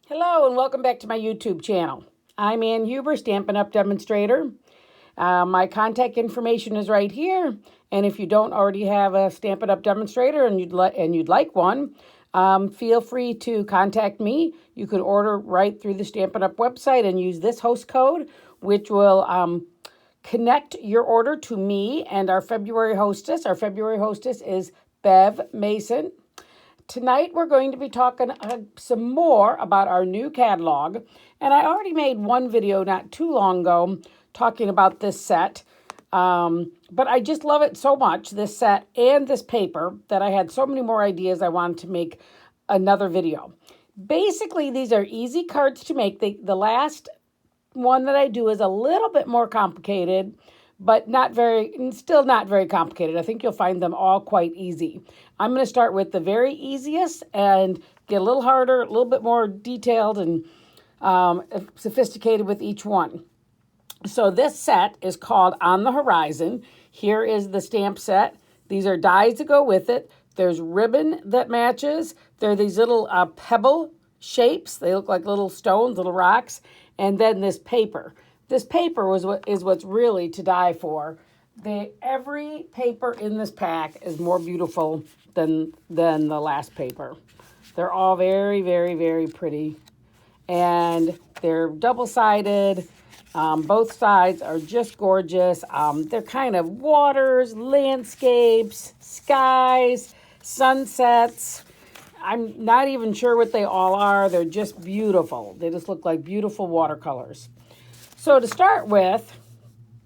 Hello and welcome back to my YouTube channel. I'm Ann Huber, Stampin' Up! Demonstrator. My contact information is right here, and if you don't already have a Stampin' Up! Demonstrator and you'd like one, feel free to contact me. You can order right through the Stampin' Up! Website and use this host code, which will connect your order to me and our February hostess. Our February hostess is Bev Mason. Tonight we're going to be talking some more about our new catalog. And I already made one video not too long ago talking about this set. But I just love it so much, this set and this paper, that I had so many more ideas I wanted to make another video. Basically, these are easy cards to make. The last one that I do is a little bit more complicated, but still not very complicated. I think you'll find them all quite easy. I'm going to start with the very easiest and get a little harder, a little bit more detailed and sophisticated with each one. So this set is called On the Horizon. Here is the stamp set. These are dies to go with it. There's ribbon that matches. There are these little pebble shapes. They look like little stones, little rocks. And then this paper. This paper is what's really to die for. Every paper in this pack is more beautiful than the last paper. They're all very, very, very pretty. And they're double-sided. Both sides are just gorgeous. They're kind of waters, landscapes, skies, sunsets. I'm not even sure what they all are. They're just beautiful. They just look like beautiful watercolors. So to start with,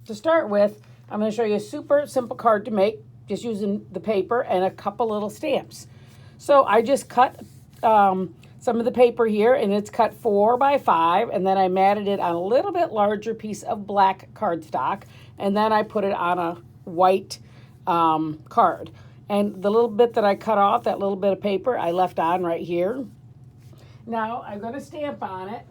I'm going to show you a super simple card to make, just using the paper and a couple little stamps. So I just cut some of the paper here, and it's cut 4 by 5, and then I matted it on a little bit larger piece of black cardstock, and then I put it on a white card. And the little bit that I cut off, that little bit of paper, I left on right here. Now I'm going to stamp on it.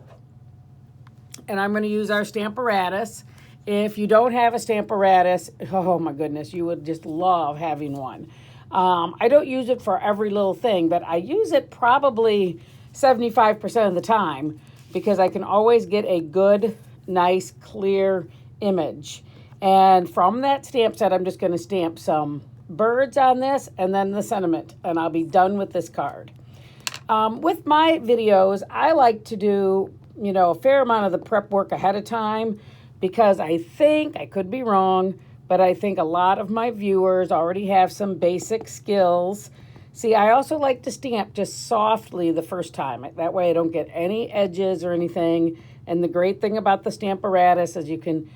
And I'm going to use our Stamparatus. If you don't have a Stamparatus, oh my goodness, you would just love having one. I don't use it for every little thing, but I use it probably 75% of the time because I can always get a good, nice, clear image. And from that stamp set, I'm just going to stamp some birds on this and then the sentiment, and I'll be done with this card. With my videos, I like to do a fair amount of the prep work ahead of time because I could be wrong, but I think a lot of my viewers already have some basic skills. See, I also like to stamp just softly the first time. That way I don't get any edges or anything. And the great thing about the Stamparatus is you can,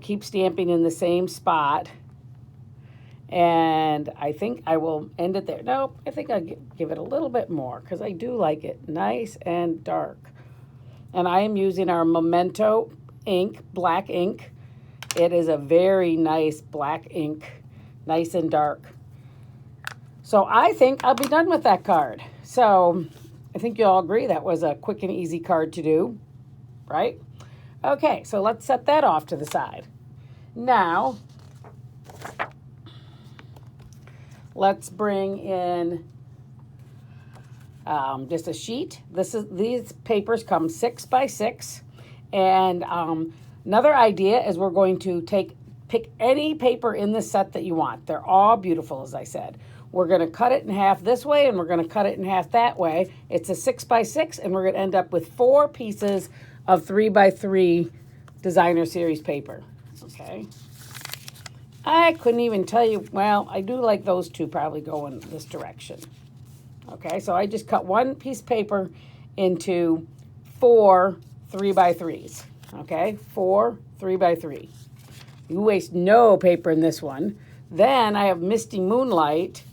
keep stamping in the same spot. And I think I will end it there. No, I think I'll give it a little bit more because I do like it nice and dark. And I am using our Memento ink, black ink. It is a very nice black ink, nice and dark. So I think I'll be done with that card. So I think you all agree that was a quick and easy card to do, right? Okay, so let's set that off to the side. Now, let's bring in just a sheet. These papers come 6 by 6. And another idea is we're going to pick any paper in the set that you want. They're all beautiful, as I said. We're going to cut it in half this way, and we're going to cut it in half that way. It's a 6 by 6, and we're going to end up with 4 pieces of 3 by 3 designer series paper. Okay. I couldn't even tell you. Well, I do like those two probably go in this direction. Okay, so I just cut one piece of paper into 4 3 by 3s. Okay, 4 3 by 3. You waste no paper in this one. Then I have Misty Moonlight,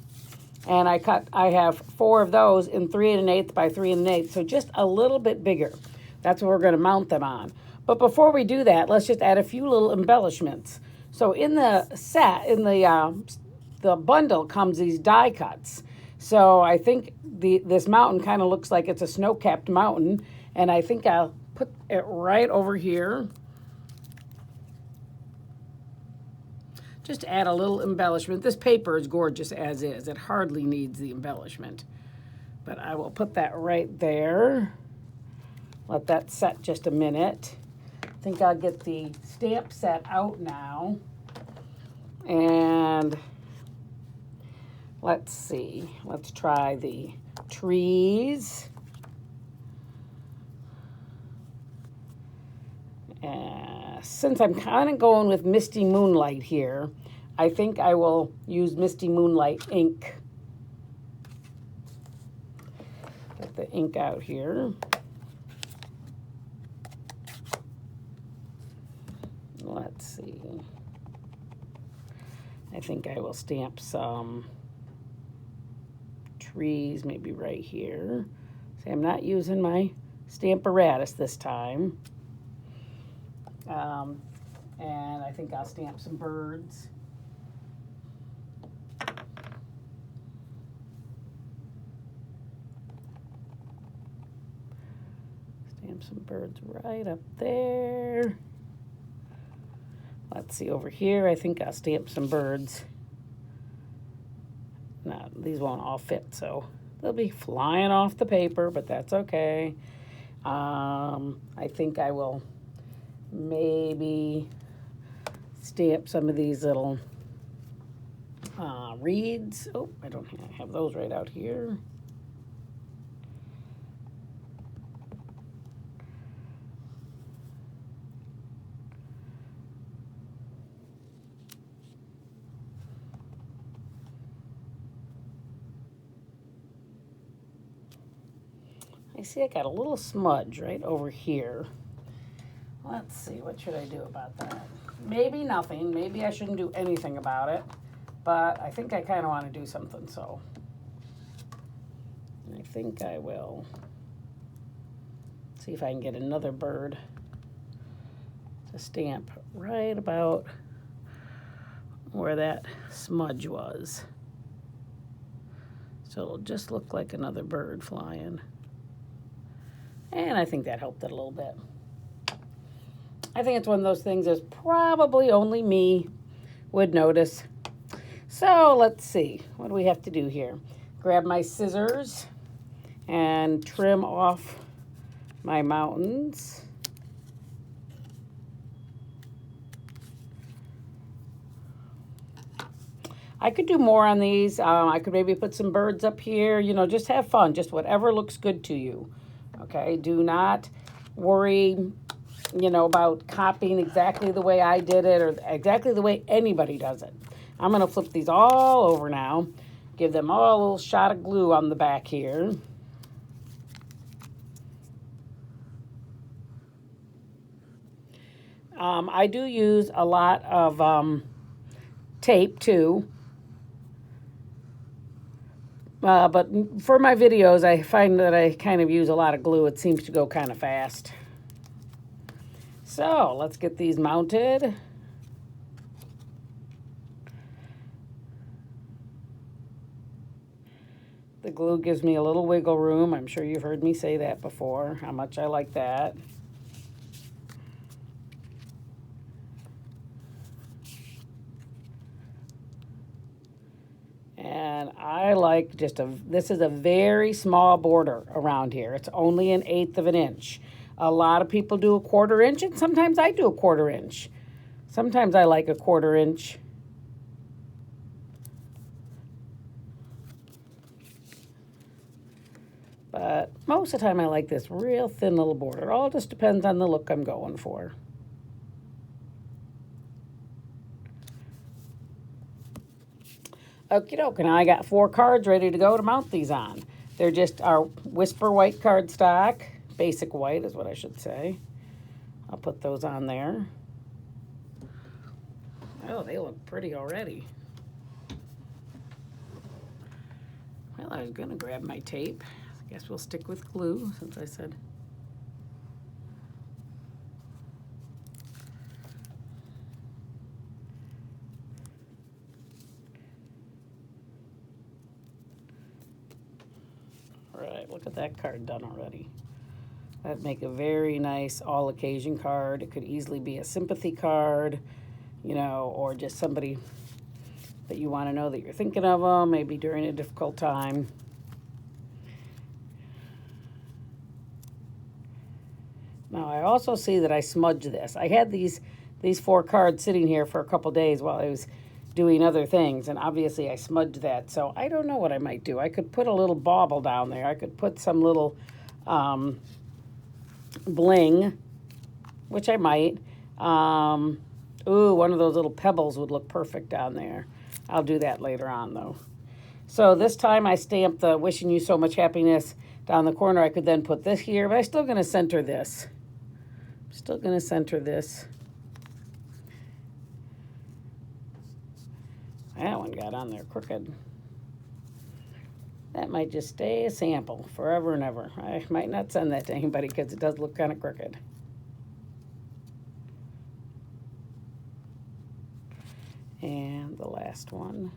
and I have 4 of those in 3 1/8 by 3 1/8, so just a little bit bigger. That's what we're going to mount them on. But before we do that, let's just add a few little embellishments. So in the set, in the bundle comes these die cuts. So I think this mountain kind of looks like it's a snow-capped mountain, and I think I'll put it right over here. Just add a little embellishment. This paper is gorgeous as is. It hardly needs the embellishment. But I will put that right there. Let that set just a minute. I think I'll get the stamp set out now. And let's see. Let's try the trees. Since I'm kind of going with Misty Moonlight here, I think I will use Misty Moonlight ink. Get the ink out here. Let's see. I think I will stamp some trees maybe right here. See, I'm not using my Stamparatus this time. And I think I'll stamp some birds. Stamp some birds right up there. Let's see, over here, I think I'll stamp some birds. No, these won't all fit, so they'll be flying off the paper, but that's okay. I think I will maybe stamp some of these little reeds. Oh, I don't have those right out here. I see I got a little smudge right over here. Let's see, what should I do about that? Maybe nothing. Maybe I shouldn't do anything about it. But I think I kind of want to do something, so I think I will see if I can get another bird to stamp right about where that smudge was. So it'll just look like another bird flying. And I think that helped it a little bit. I think it's one of those things that's probably only me would notice. So let's see, what do we have to do here? Grab my scissors and trim off my mountains. I could do more on these. I could maybe put some birds up here, you know, just have fun, just whatever looks good to you. Okay, do not worry, you know, about copying exactly the way I did it or exactly the way anybody does it. I'm going to flip these all over now, give them all a little shot of glue on the back here. I do use a lot of tape too. But for my videos, I find that I kind of use a lot of glue. It seems to go kind of fast. So let's get these mounted. The glue gives me a little wiggle room. I'm sure you've heard me say that before, how much I like that. And I like this is a very small border around here. It's only 1/8 of an inch. A lot of people do a 1/4 inch, and sometimes I do a 1/4 inch. Sometimes I like a 1/4 inch. But most of the time I like this real thin little border. It all just depends on the look I'm going for. Okie doke, now I got 4 cards ready to go to mount these on. They're just our Whisper White cardstock. Basic white is what I should say. I'll put those on there. Oh, they look pretty already. Well, I was going to grab my tape. I guess we'll stick with glue since I said. All right, look at that card done already. That'd make a very nice all-occasion card. It could easily be a sympathy card, you know, or just somebody that you want to know that you're thinking of them, maybe during a difficult time. Now I also see that I smudged this. I had these 4 cards sitting here for a couple days while I was doing other things, and obviously I smudged that. So I don't know what I might do. I could put a little bauble down there. I could put some little bling, which I might. Ooh, one of those little pebbles would look perfect down there. I'll do that later on, though. So this time I stamped the wishing you so much happiness down the corner. I could then put this here, but I'm still going to center this. Still going to center this. That one got on there crooked. That might just stay a sample forever and ever. I might not send that to anybody because it does look kind of crooked. And the last one.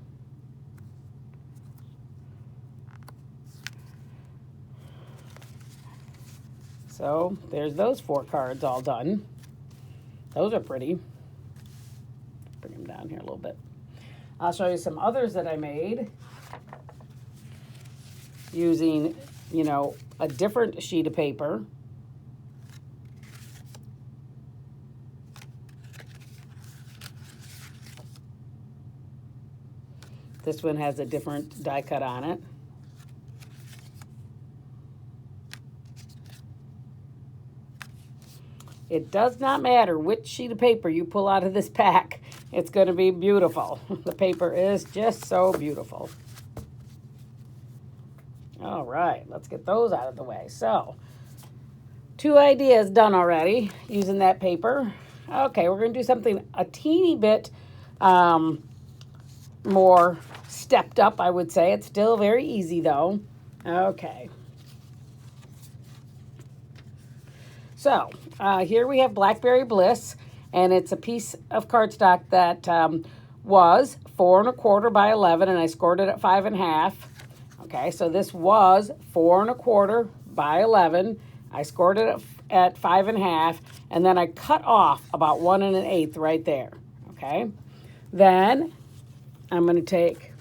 So there's those 4 cards all done. Those are pretty. Bring them down here a little bit. I'll show you some others that I made using, you know, a different sheet of paper. This one has a different die cut on it. It does not matter which sheet of paper you pull out of this pack. It's going to be beautiful. The paper is just so beautiful. All right, let's get those out of the way. So, 2 ideas done already using that paper. Okay, we're going to do something a teeny bit more stepped up, I would say. It's still very easy, though. Okay. So, here we have Blackberry Bliss, and it's a piece of cardstock that was 4 1/4 by 11, and I scored it at 5 1/2. Okay, so this was 4 1/4 by 11. I scored it at 5 1/2, and then I cut off about 1 1/8 right there. Okay, then I'm going to take.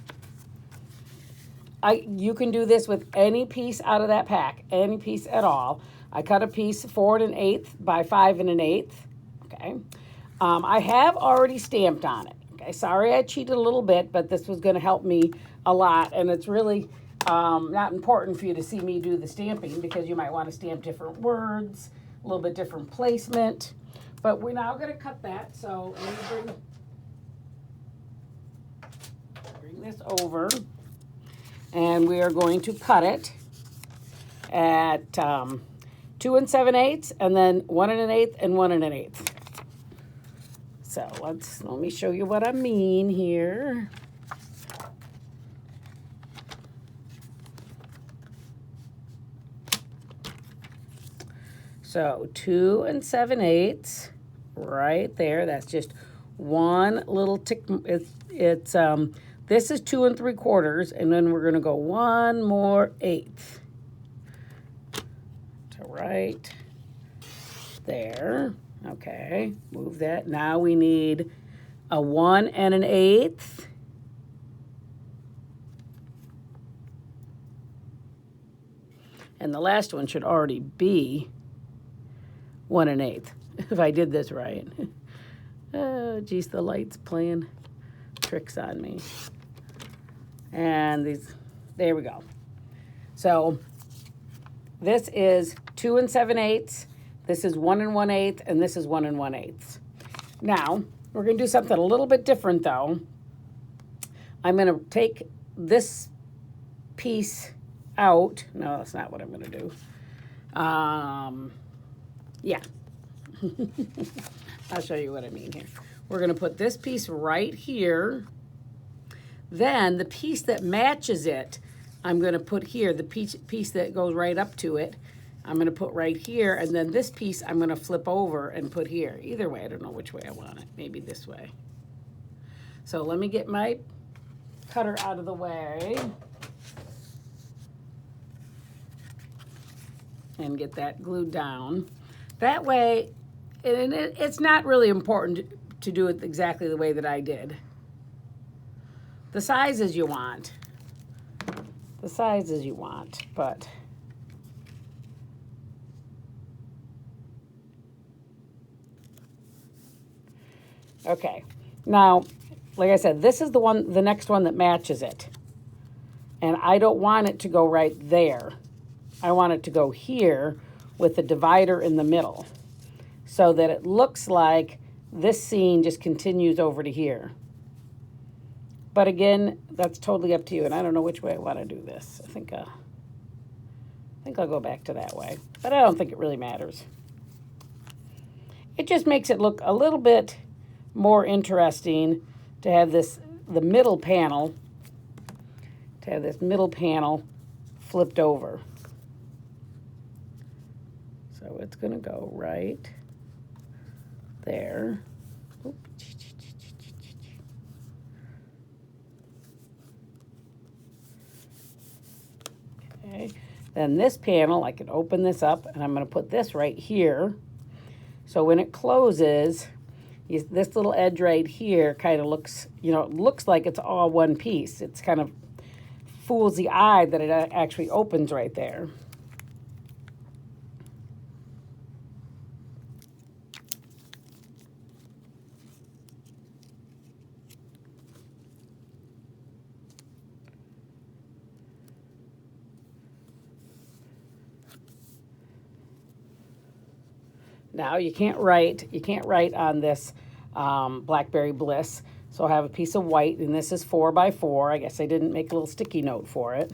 You can do this with any piece out of that pack, any piece at all. I cut a piece 4 1/8 by 5 1/8. Okay, I have already stamped on it. Okay, sorry I cheated a little bit, but this was going to help me a lot, and it's really not important for you to see me do the stamping because you might want to stamp different words, a little bit different placement. But we're now going to cut that. So let me bring this over, and we are going to cut it at 2 7/8, and then 1 1/8 and 1 1/8. So let me show you what I mean here. So 2 7/8 right there. That's just one little tick. It's this is 2 3/4, and then we're gonna go 1 more 1/8 to right there. Okay, move that. Now we need a 1 1/8. And the last one should already be 1 1/8, if I did this right. Oh, geez, the light's playing tricks on me. And there we go. So this is 2 7/8. This is 1 1/8, and this is 1 1/8. Now, we're going to do something a little bit different, though. I'm going to take this piece out. No, that's not what I'm going to do. Yeah. I'll show you what I mean here. We're going to put this piece right here. Then the piece that matches it, I'm going to put here. The piece that goes right up to it, I'm going to put right here. And then this piece I'm going to flip over and put here. Either way, I don't know which way I want it. Maybe this way. So let me get my cutter out of the way and get that glued down. That way, and it's not really important to do it exactly the way that I did. The sizes you want. The sizes you want, but Okay. Now, like I said, this is the next one that matches it. And I don't want it to go right there. I want it to go here with the divider in the middle so that it looks like this scene just continues over to here. But again, that's totally up to you, and I don't know which way I want to do this. I think I'll go back to that way, but I don't think it really matters. It just makes it look a little bit more interesting to have this middle panel flipped over. So it's going to go right there. Okay. Then this panel, I can open this up, and I'm going to put this right here. So when it closes, this little edge right here kind of looks, it looks like it's all one piece. It's kind of fools the eye that it actually opens right there. Now you can't write on this Blackberry Bliss. So I have a piece of white, and this is 4x4. I guess I didn't make a little sticky note for it.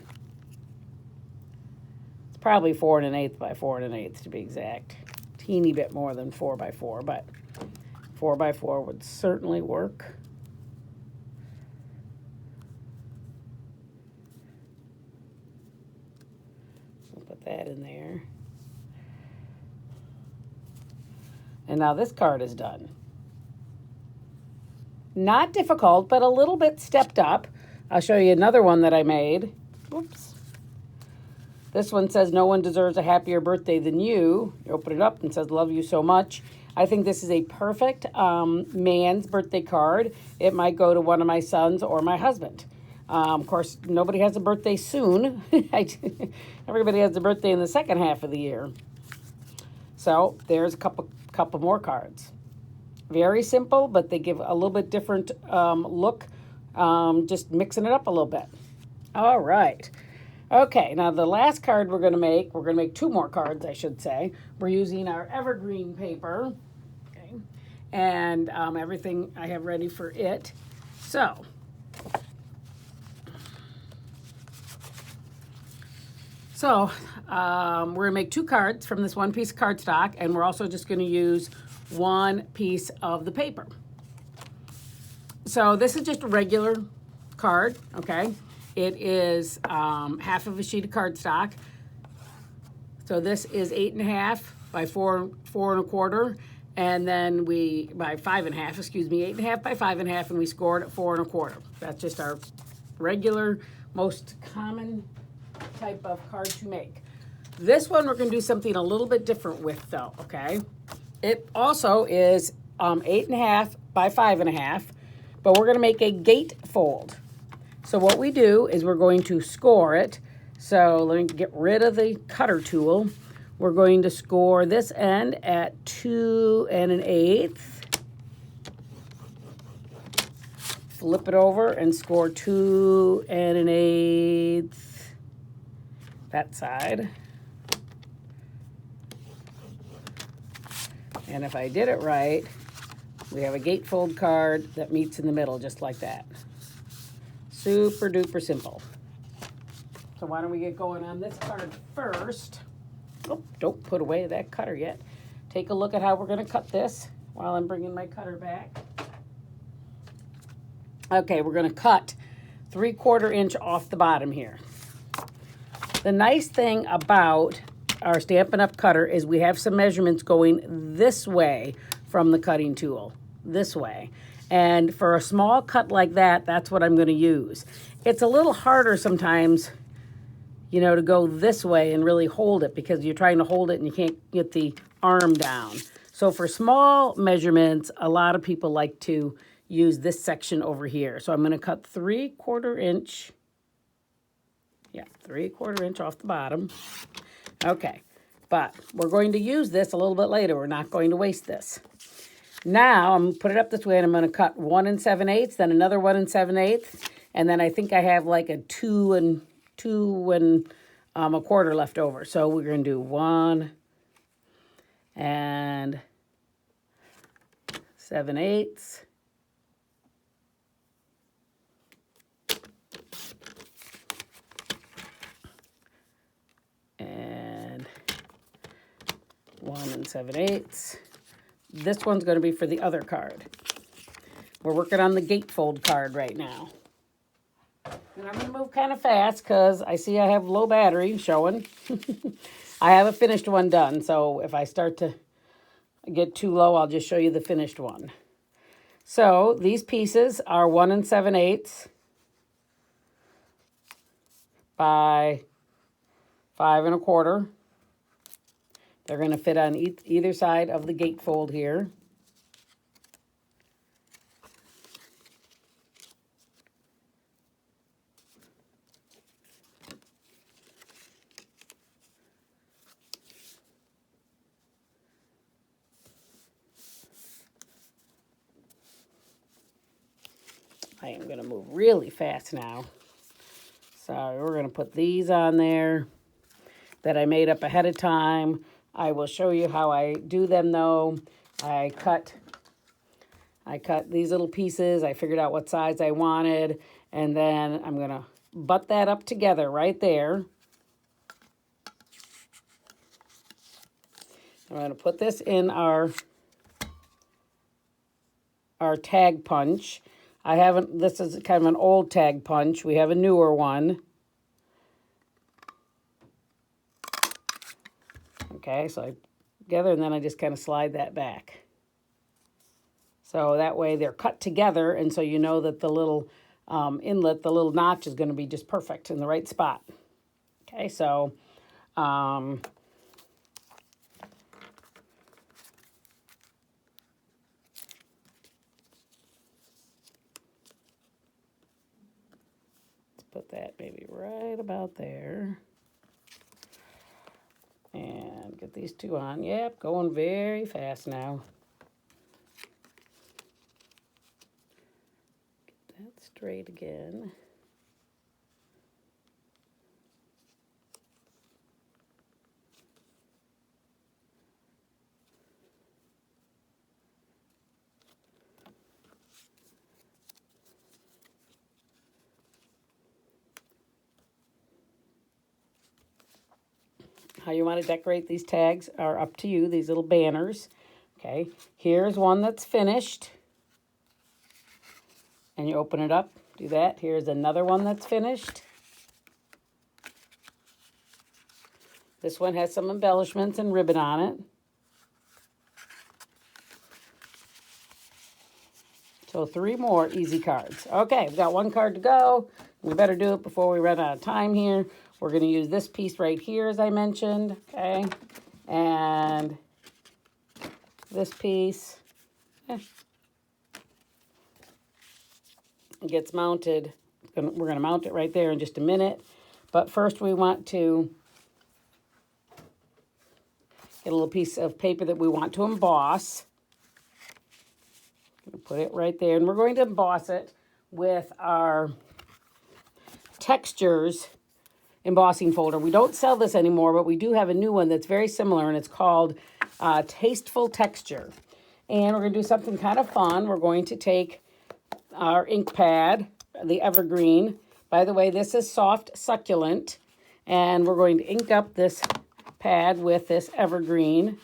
It's probably 4 1/8 by 4 1/8 to be exact. Teeny bit more than 4x4, but 4x4 would certainly work. I'll put that in there. And now this card is done. Not difficult, but a little bit stepped up. I'll show you another one that I made. Oops. This one says, "No one deserves a happier birthday than you." You open it up and it says, "Love you so much." I think this is a perfect man's birthday card. It might go to one of my sons or my husband. Of course, nobody has a birthday soon. Everybody has a birthday in the second half of the year. So there's a couple more cards. Very simple, but they give a little bit different look, just mixing it up a little bit. All right. Okay, now the last card we're going to make 2 more cards, I should say. We're using our evergreen paper, okay, and everything I have ready for it. So, we're going to make 2 cards from this one piece of cardstock, and we're also just going to use 1 piece of the paper. So this is just a regular card, okay? It is half of a sheet of cardstock. So this is 8.5 by 4 1/4, and then by 5.5, 8.5 by 5.5, and we scored at 4 1/4. That's just our regular, most common type of card to make. This one we're going to do something a little bit different with, though, okay? It also is 8.5 by 5.5, but we're going to make a gatefold. So what we do is we're going to score it. So let me get rid of the cutter tool. We're going to score this end at 2 1/8. Flip it over and score 2 1/8 that side. And if I did it right, we have a gatefold card that meets in the middle just like that. Super duper simple. So why don't we get going on this card first? Oh, don't put away that cutter yet. Take a look at how we're going to cut this while I'm bringing my cutter back. Okay, we're going to cut 3/4 inch off the bottom here. The nice thing about our Stampin' Up! Cutter is we have some measurements going this way from the cutting tool, this way. And for a small cut like that, that's what I'm going to use. It's a little harder sometimes, to go this way and really hold it because you're trying to hold it and you can't get the arm down. So for small measurements, a lot of people like to use this section over here. So I'm going to cut 3/4 inch. Yeah, 3/4 inch off the bottom. Okay, but we're going to use this a little bit later. We're not going to waste this. Now I'm going to put it up this way, and I'm going to cut 1 7/8, then another 1 7/8, and then I think I have like a 2 and a quarter left over. So we're going to do 1 7/8. And 1 7/8. This one's going to be for the other card. We're working on the gatefold card right now. And I'm going to move kind of fast because I see I have low battery showing. I have a finished one done, so if I start to get too low, I'll just show you the finished one. So these pieces are 1 7/8 by 5 1/4. They're going to fit on either side of the gatefold here. I am going to move really fast now. So we're going to put these on there that I made up ahead of time. I will show you how I do them though. I cut these little pieces. I figured out what size I wanted, and then I'm going to butt that up together right there. I'm going to put this in our tag punch. This is kind of an old tag punch. We have a newer one. Okay, so I together, and then I just kind of slide that back. So that way they're cut together, and so you know that the little inlet, the little notch is going to be just perfect in the right spot. Okay, so let's put that maybe right about there. And get these two on. Yep, going very fast now. Get that straight again. How you want to decorate these tags are up to you, these little banners. Okay, here's one that's finished. And you open it up, do that. Here's another one that's finished. This one has some embellishments and ribbon on it. So 3 more easy cards. Okay, we've got 1 card to go. We better do it before we run out of time here. We're going to use this piece right here, as I mentioned, okay? And this piece gets mounted. We're going to mount it right there in just a minute. But first we want to get a little piece of paper that we want to emboss. Put it right there, and we're going to emboss it with our Textures embossing folder. We don't sell this anymore, but we do have a new one that's very similar, and it's called Tasteful Texture. And we're going to do something kind of fun. We're going to take our ink pad, the Evergreen. By the way, this is Soft Succulent, and we're going to ink up this pad with this Evergreen.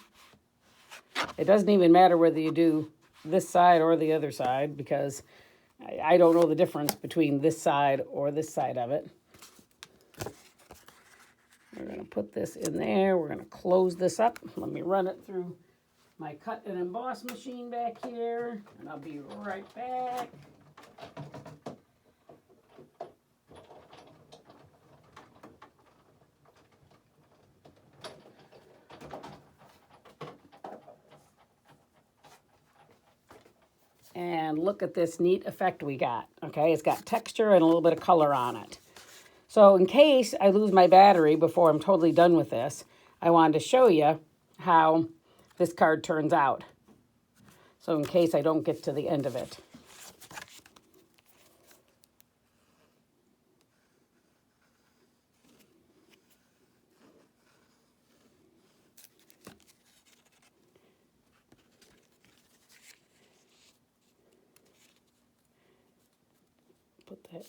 It doesn't even matter whether you do this side or the other side, because I don't know the difference between this side or this side of it. We're going to put this in there. We're going to close this up. Let me run it through my cut and emboss machine back here, and I'll be right back. And look at this neat effect we got. Okay, it's got texture and a little bit of color on it. So in case I lose my battery before I'm totally done with this, I wanted to show you how this card turns out. So in case I don't get to the end of it. Put that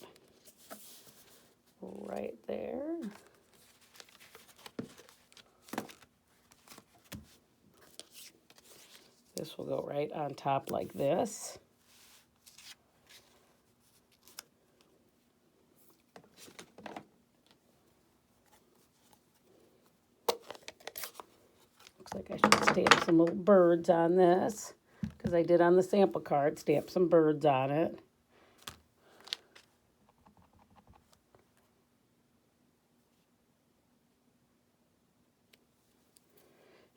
right there. This will go right on top like this. Looks like I should stamp some little birds on this, because I did on the sample card, stamp some birds on it.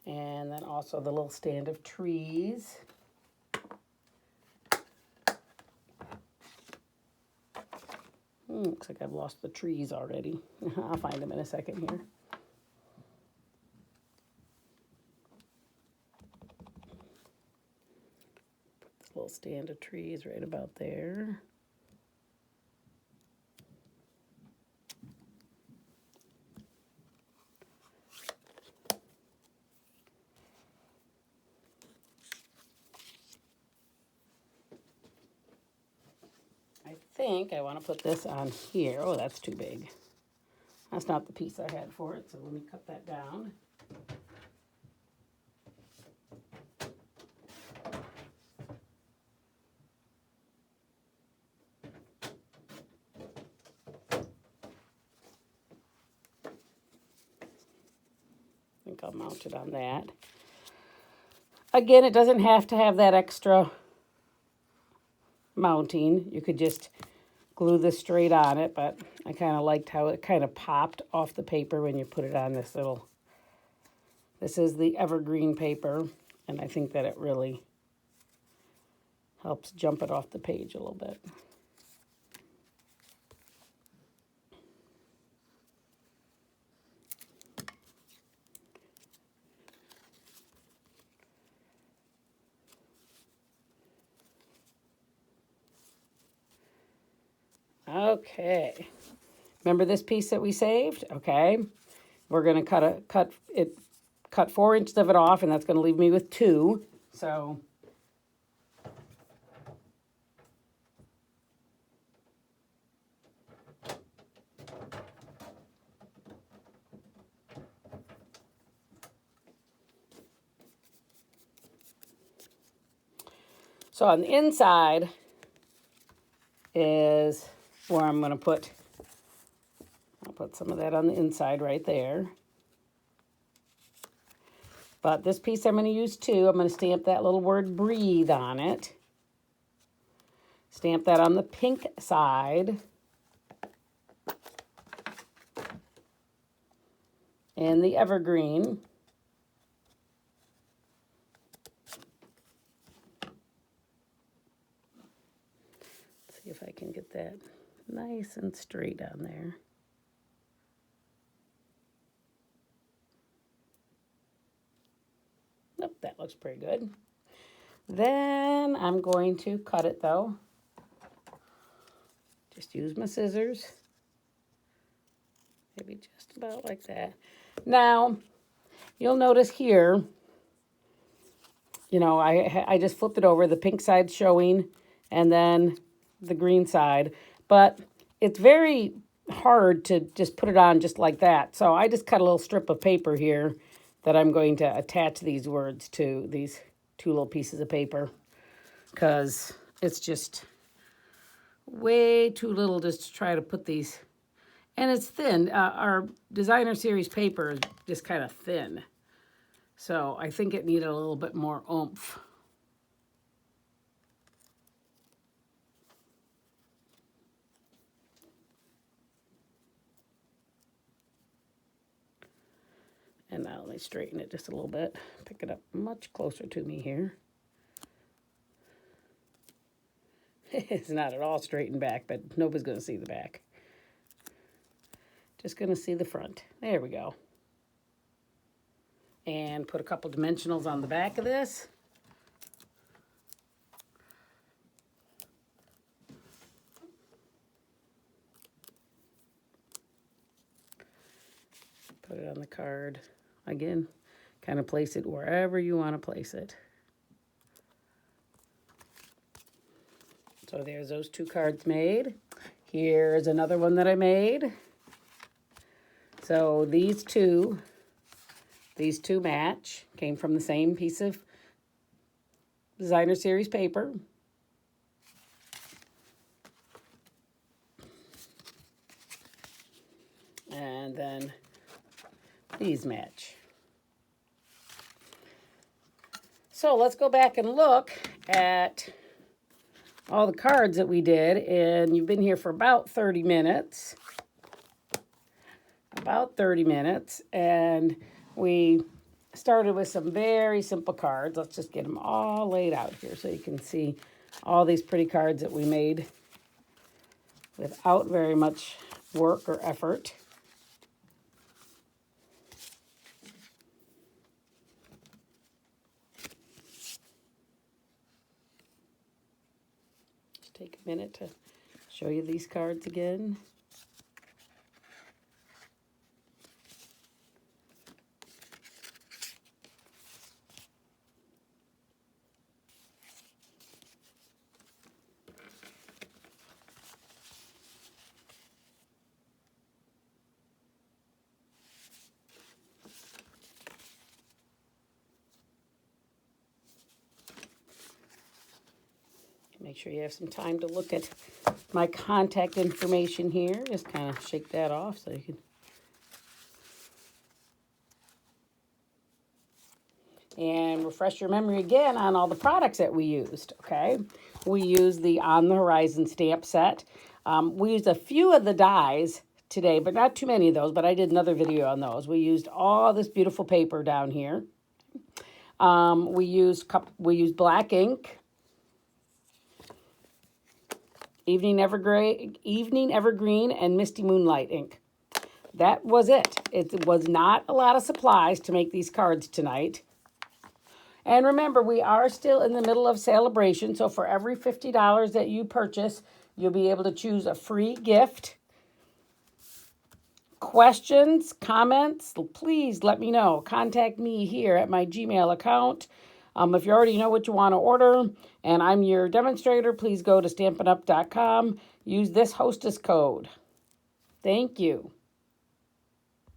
And then also the little stand of trees. Looks like I've lost the trees already. I'll find them in a second here. Put this little stand of trees right about there. I think I want to put this on here. Oh, that's too big. That's not the piece I had for it, so let me cut that down. I think I'll mount it on that. Again, it doesn't have to have that extra mounting. You could just glue this straight on it, but I kind of liked how it kind of popped off the paper when you put it on this little, this is the evergreen paper, and I think that it really helps jump it off the page a little bit. Okay, remember this piece that we saved? Okay, we're gonna cut 4 inches of it off, and that's gonna leave me with 2. So on the inside is where I'm going to put, I'll put some of that on the inside right there. But this piece I'm going to use too. I'm going to stamp that little word breathe on it. Stamp that on the pink side. And the evergreen. See if I can get that nice and straight on there. Nope, that looks pretty good. Then I'm going to cut it though. Just use my scissors. Maybe just about like that. Now, you'll notice here, you know, I just flipped it over, the pink side showing, and then the green side. But it's very hard to just put it on just like that. So I just cut a little strip of paper here that I'm going to attach these words to, these 2 little pieces of paper, because it's just way too little just to try to put these. And it's thin. Our designer series paper is just kind of thin. So I think it needed a little bit more oomph. And now let me straighten it just a little bit. Pick it up much closer to me here. It's not at all straightened back, but nobody's going to see the back. Just going to see the front. There we go. And put a couple dimensionals on the back of this. card. Again, kind of place it wherever you want to place it. So there's those 2 cards made. Here's another one that I made. So these two match. Came from the same piece of designer series paper. And then these match. So let's go back and look at all the cards that we did. And you've been here for about 30 minutes. And we started with some very simple cards. Let's just get them all laid out here so you can see all these pretty cards that we made without very much work or effort. Just take a minute to show you these cards again. Make sure you have some time to look at my contact information here. Just kind of shake that off so you can. And refresh your memory again on all the products that we used, okay? We used the On the Horizon stamp set. We used a few of the dies today, but not too many of those, but I did another video on those. We used all this beautiful paper down here. We used black ink. Evening Evergreen, and Misty Moonlight ink. That was it. It was not a lot of supplies to make these cards tonight. And remember, we are still in the middle of celebration, so for every $50 that you purchase, you'll be able to choose a free gift. Questions, comments, please let me know. Contact me here at my Gmail account. If you already know what you want to order and I'm your demonstrator, please go to StampinUp.com. Use this hostess code. Thank you.